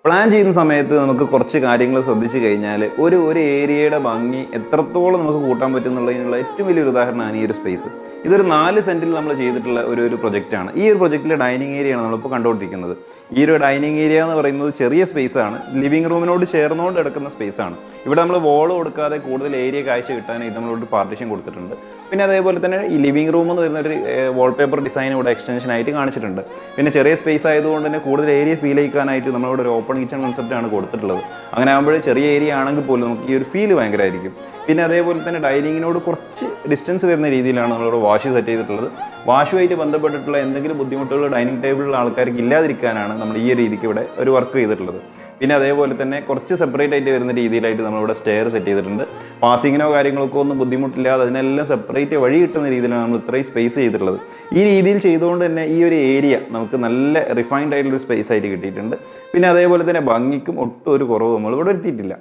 Plan ചെയ്യുന്ന സമയത്ത് നമുക്ക് കുറച്ച് കാര്യങ്ങൾ ശ്രദ്ധിച്ചു കഴിഞ്ഞാൽ ഒരു ഏരിയയുടെ ഭംഗി എത്രത്തോളം നമുക്ക് കൂട്ടാൻ പറ്റും എന്നുള്ളതിനുള്ള ഏറ്റവും വലിയൊരു ഉദാഹരണമാണ് ഈ ഒരു സ്പേസ്. ഇതൊരു 4 സെൻറ്റിൽ നമ്മൾ ചെയ്തിട്ടുള്ള ഒരു പ്രൊജക്റ്റാണ്. ഈ ഒരു പ്രൊജക്റ്റിലെ ഡൈനിങ് ഏരിയയാണ് നമ്മളിപ്പോൾ കണ്ടുകൊണ്ടിരിക്കുന്നത്. ഈ ഒരു ഡൈനിങ് ഏരിയ എന്ന് പറയുന്നത് ചെറിയ സ്പേസാണ്, ലിവിംഗ് റൂമിനോട് ചേർന്നുകൊണ്ട് കിടക്കുന്ന സ്പേസാണ്. ഇവിടെ നമ്മൾ വോൾ കൊടുക്കാതെ കൂടുതൽ ഏരിയ കാഴ്ച കിട്ടാനായി നമ്മളോട് പാർട്ടീഷൻ കൊടുത്തിട്ടുണ്ട്. പിന്നെ അതേപോലെ തന്നെ ഈ ലിവിംഗ് റൂം എന്ന് പറയുന്ന ഒരു വാൾപേപ്പർ ഡിസൈൻ ഇവിടെ എക്സ്റ്റൻഷൻ ആയിട്ട് കാണിച്ചിട്ടുണ്ട്. പിന്നെ ചെറിയ സ്പേസ് ആയതുകൊണ്ട് തന്നെ കൂടുതൽ ഏരിയ ഫീൽ ചെയ്യിക്കാനായിട്ട് നമ്മളിവിടെ ഒരു ഓപ്പൺ കിച്ചൺ കൺസെപ്റ്റാണ് കൊടുത്തിട്ടുള്ളത്. അങ്ങനെ ആകുമ്പോൾ ചെറിയ ഏരിയ ആണെങ്കിൽ പോലും നമുക്ക് ഈ ഒരു ഫീൽ ഭയങ്കരമായിരിക്കും. പിന്നെ അതേപോലെ തന്നെ ഡൈനിങ്ങിനോട് കുറച്ച് ഡിസ്റ്റൻസ് വരുന്ന രീതിയിലാണ് നമ്മളിവിടെ വാഷ് സെറ്റ് ചെയ്തിട്ടുള്ളത്. വാഷുമായിട്ട് ബന്ധപ്പെട്ടിട്ടുള്ള എന്തെങ്കിലും ബുദ്ധിമുട്ടുകൾ ഡൈനിങ് ടേബിളിലുള്ള ആൾക്കാർക്ക് ഇല്ലാതിരിക്കാനാണ് നമ്മൾ ഈ രീതിക്ക് ഇവിടെ ഒരു വർക്ക് ചെയ്തിട്ടുള്ളത്. പിന്നെ അതേപോലെ തന്നെ കുറച്ച് സെപ്പറേറ്റ് ആയിട്ട് വരുന്ന രീതിയിലായിട്ട് നമ്മളിവിടെ സ്റ്റെയർ സെറ്റ് ചെയ്തിട്ടുണ്ട്. പാസിങ്ങിനോ കാര്യങ്ങളൊക്കെ ഒന്നും ബുദ്ധിമുട്ടില്ലാതെ അതിനെല്ലാം സെപ്പറേറ്റ് വഴി കിട്ടുന്ന രീതിയിലാണ് നമ്മൾ ഇത്രയും സ്പേസ് ചെയ്തിട്ടുള്ളത്. ഈ രീതിയിൽ ചെയ്തുകൊണ്ട് തന്നെ ഈ ഒരു ഏരിയ നമുക്ക് നല്ല റിഫൈൻഡ് ആയിട്ടുള്ളൊരു സ്പേസ് ആയിട്ട് കിട്ടിയിട്ടുണ്ട്. പിന്നെ അതേപോലെ തന്നെ ഭംഗിക്കും ഒട്ടും ഒരു കുറവ് നമ്മൾ ഇവിടെ വരുത്തിയിട്ടില്ല.